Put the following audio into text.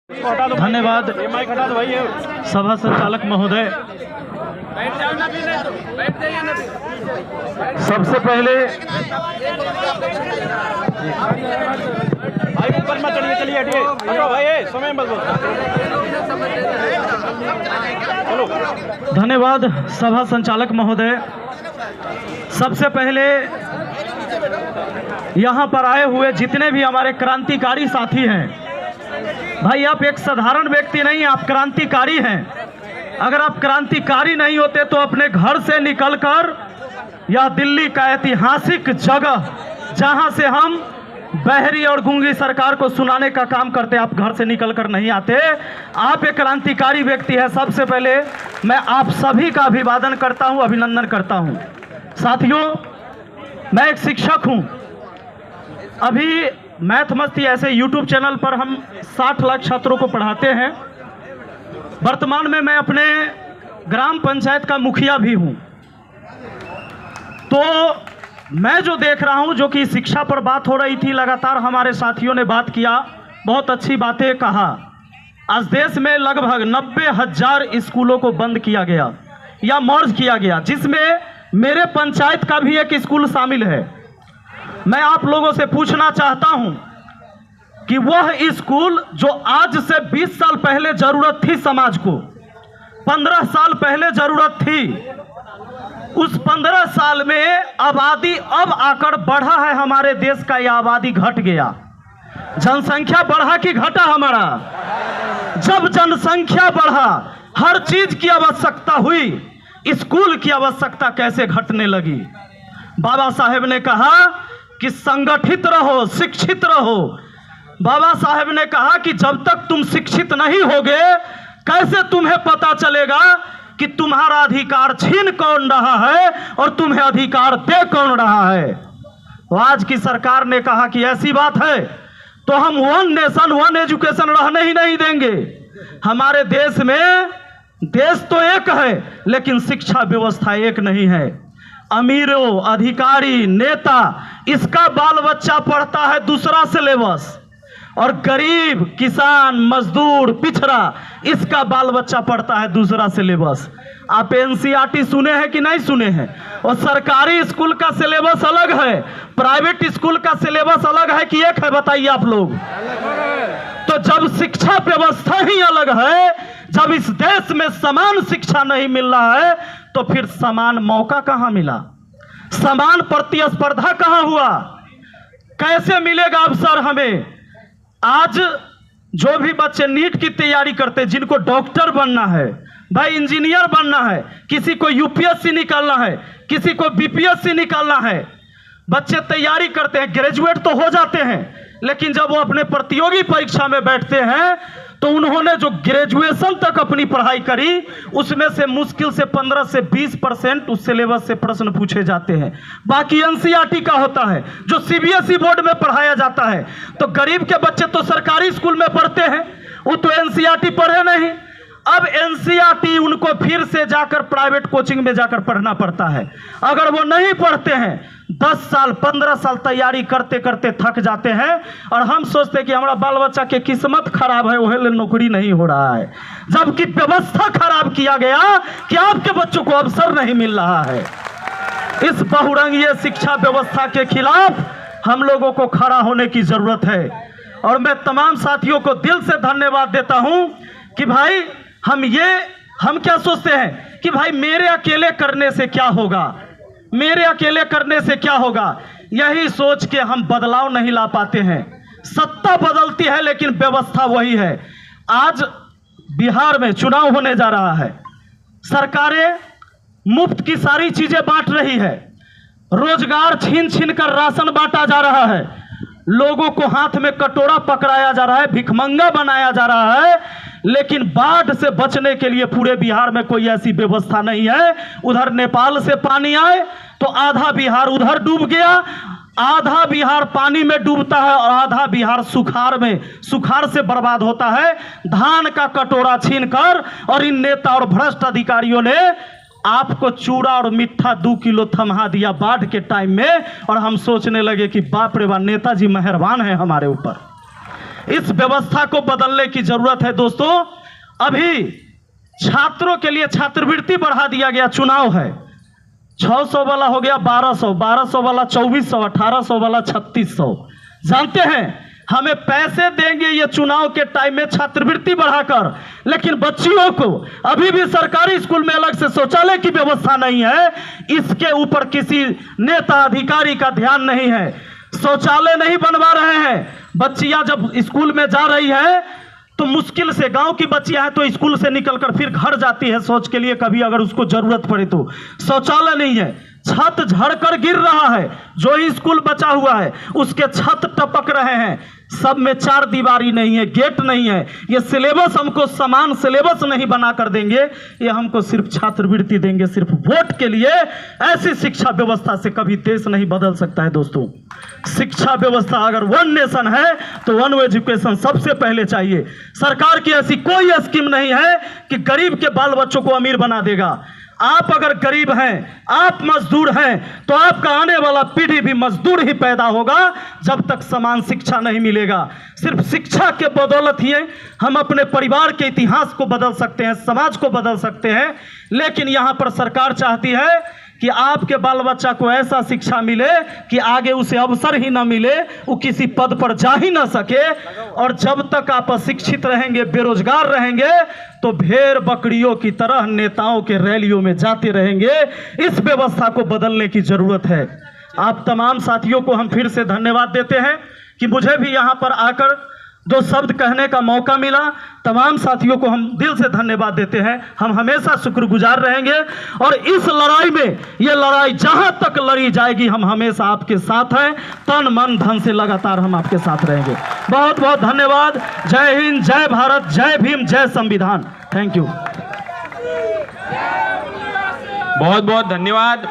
धन्यवाद सभा संचालक महोदय। सबसे पहले ऊपर मत चलिए, चलिए हटिए भाई, समय मत बोलो। धन्यवाद सभा संचालक महोदय। सबसे पहले यहाँ पर आए हुए जितने भी हमारे क्रांतिकारी साथी हैं, भाई आप एक साधारण व्यक्ति नहीं, आप क्रांतिकारी हैं। अगर आप क्रांतिकारी नहीं होते तो अपने घर से निकलकर यह दिल्ली का ऐतिहासिक जगह जहां से हम बहरी और गूंगी सरकार को सुनाने का काम करते, आप घर से निकलकर नहीं आते। आप एक क्रांतिकारी व्यक्ति है। सबसे पहले मैं आप सभी का अभिवादन करता हूं, अभिनंदन करता हूं। साथियों, मैं एक शिक्षक हूं। अभी मैथ मस्ती ऐसे यूट्यूब चैनल पर हम 60 लाख छात्रों को पढ़ाते हैं। वर्तमान में मैं अपने ग्राम पंचायत का मुखिया भी हूं। तो मैं जो देख रहा हूं, जो कि शिक्षा पर बात हो रही थी, लगातार हमारे साथियों ने बात किया, बहुत अच्छी बातें कहा। आज देश में लगभग 90,000 स्कूलों को बंद किया गया या मर्ज किया गया, जिसमें मेरे पंचायत का भी एक स्कूल शामिल है। मैं आप लोगों से पूछना चाहता हूं कि वह स्कूल जो आज से 20 साल पहले जरूरत थी समाज को, 15 साल पहले जरूरत थी, उस 15 साल में आबादी अब आकर बढ़ा है हमारे देश का, यह आबादी घट गया। जनसंख्या बढ़ा कि घटा हमारा? जब जनसंख्या बढ़ा, हर चीज की आवश्यकता हुई, स्कूल की आवश्यकता कैसे घटने लगी? बाबा साहेब ने कहा कि संगठित रहो, शिक्षित रहो। बाबा साहेब ने कहा कि जब तक तुम शिक्षित नहीं होगे, कैसे तुम्हें पता चलेगा कि तुम्हारा अधिकार छीन कौन रहा है और तुम्हें अधिकार दे कौन रहा है? तो आज की सरकार ने कहा कि ऐसी बात है तो हम वन नेशन वन एजुकेशन रहने ही नहीं देंगे। हमारे देश में, देश तो एक है लेकिन शिक्षा व्यवस्था एक नहीं है। अमीरों, अधिकारी, नेता, इसका बाल बच्चा पढ़ता है दूसरा सिलेबस, और गरीब, किसान, मजदूर, पिछड़ा, इसका बाल बच्चा पढ़ता है दूसरा सिलेबस। आप एनसीईआरटी सुने हैं कि नहीं सुने हैं? और सरकारी स्कूल का सिलेबस अलग है, प्राइवेट स्कूल का सिलेबस अलग है कि एक है? बताइए आप लोग। तो जब शिक्षा व्यवस्था ही अलग है, जब इस देश में समान शिक्षा नहीं मिल रहा है, तो फिर समान मौका कहां मिला? समान प्रतिस्पर्धा कहां हुआ? कैसे मिलेगा अवसर हमें? आज जो भी बच्चे नीट की तैयारी करते, जिनको डॉक्टर बनना है, भाई इंजीनियर बनना है, किसी को यूपीएससी निकालना है, किसी को बीपीएससी निकालना है, बच्चे तैयारी करते हैं, ग्रेजुएट तो हो जाते हैं, लेकिन जब वो अपने प्रतियोगी परीक्षा में बैठते हैं तो उन्होंने जो ग्रेजुएशन तक अपनी पढ़ाई करी, उसमें से मुश्किल से 15 से 20% उस सिलेबस से प्रश्न पूछे जाते हैं। बाकी एनसीईआरटी का होता है, जो सीबीएसई बोर्ड में पढ़ाया जाता है। तो गरीब के बच्चे तो सरकारी स्कूल में पढ़ते हैं, वो तो एनसीईआरटी पढ़े नहीं। अब एनसीईआरटी उनको फिर से जाकर प्राइवेट कोचिंग में जाकर पढ़ना पड़ता है। अगर वो नहीं पढ़ते हैं, 10 साल 15 साल तैयारी करते करते थक जाते हैं, और हम सोचते कि हमारा बाल बच्चा के किस्मत खराब है, वह नौकरी नहीं हो रहा है, जबकि व्यवस्था खराब किया गया कि आपके बच्चों को अवसर नहीं मिल रहा है। इस बहुरंगीय शिक्षा व्यवस्था के खिलाफ हम लोगों को खड़ा होने की जरूरत है। और मैं तमाम साथियों को दिल से धन्यवाद देता हूं कि भाई हम क्या सोचते हैं कि भाई मेरे अकेले करने से क्या होगा, मेरे अकेले करने से क्या होगा, यही सोच के हम बदलाव नहीं ला पाते हैं। सत्ता बदलती है लेकिन व्यवस्था वही है। आज बिहार में चुनाव होने जा रहा है, सरकारें मुफ्त की सारी चीजें बांट रही है, रोजगार छीन छीन कर राशन बांटा जा रहा है, लोगों को हाथ में कटोरा पकड़ाया जा रहा है, भिखमंगा बनाया जा रहा है, लेकिन बाढ़ से बचने के लिए पूरे बिहार में कोई ऐसी व्यवस्था नहीं है। उधर नेपाल से पानी आए तो आधा बिहार उधर डूब गया, आधा बिहार पानी में डूबता है और आधा बिहार सुखाड़ से बर्बाद होता है, धान का कटोरा छीनकर। और इन नेता और भ्रष्ट अधिकारियों ने आपको चूड़ा और मिठा 2 किलो थमा दिया बाढ़ के टाइम में, और हम सोचने लगे कि बाप रे बाप, नेताजी मेहरबान है हमारे ऊपर। इस व्यवस्था को बदलने की जरूरत है दोस्तों। अभी छात्रों के लिए छात्रवृत्ति बढ़ा दिया गया, चुनाव है, 600 वाला हो गया 1200, 1200 वाला 2400, 1800 वाला 3600। जानते हैं हमें पैसे देंगे ये चुनाव के टाइम में छात्रवृत्ति बढ़ाकर, लेकिन बच्चियों को अभी भी सरकारी स्कूल में अलग से शौचालय की व्यवस्था नहीं है। इसके ऊपर किसी नेता अधिकारी का ध्यान नहीं है, शौचालय नहीं बनवा रहे हैं। बच्चियां जब स्कूल में जा रही है तो मुश्किल से, गांव की बच्चियां हैं तो स्कूल से निकलकर फिर घर जाती है शौच के लिए, कभी अगर उसको जरूरत पड़े तो। शौचालय नहीं है, छत झड़कर गिर रहा है, जो ही स्कूल बचा हुआ है उसके छत टपक रहे हैं, सब में 4 दीवारी नहीं है, गेट नहीं है। ये सिलेबस हमको समान सिलेबस नहीं बना कर देंगे, ये हमको सिर्फ छात्रवृत्ति देंगे सिर्फ वोट के लिए। ऐसी शिक्षा व्यवस्था से कभी देश नहीं बदल सकता है दोस्तों। शिक्षा व्यवस्था अगर वन नेशन है तो वन एजुकेशन सबसे पहले चाहिए। सरकार की ऐसी कोई स्कीम नहीं है कि गरीब के बाल बच्चों को अमीर बना देगा। आप अगर गरीब हैं, आप मजदूर हैं, तो आपका आने वाला पीढ़ी भी मजदूर ही पैदा होगा जब तक समान शिक्षा नहीं मिलेगा। सिर्फ शिक्षा के बदौलत ही हम अपने परिवार के इतिहास को बदल सकते हैं, समाज को बदल सकते हैं। लेकिन यहाँ पर सरकार चाहती है कि आपके बाल बच्चा को ऐसा शिक्षा मिले कि आगे उसे अवसर ही ना मिले, वो किसी पद पर जा ही ना सके। और जब तक आप अशिक्षित रहेंगे, बेरोजगार रहेंगे, तो भेड़ बकरियों की तरह नेताओं के रैलियों में जाते रहेंगे। इस व्यवस्था को बदलने की जरूरत है। आप तमाम साथियों को हम फिर से धन्यवाद देते हैं कि मुझे भी यहाँ पर आकर 2 शब्द कहने का मौका मिला। तमाम साथियों को हम दिल से धन्यवाद देते हैं। हम हमेशा शुक्रगुजार रहेंगे और इस लड़ाई में, ये लड़ाई जहां तक लड़ी जाएगी, हम हमेशा आपके साथ हैं। तन मन धन से लगातार हम आपके साथ रहेंगे। बहुत बहुत धन्यवाद। जय हिंद, जय भारत, जय भीम, जय संविधान। Thank you. बहुत बहुत धन्यवाद।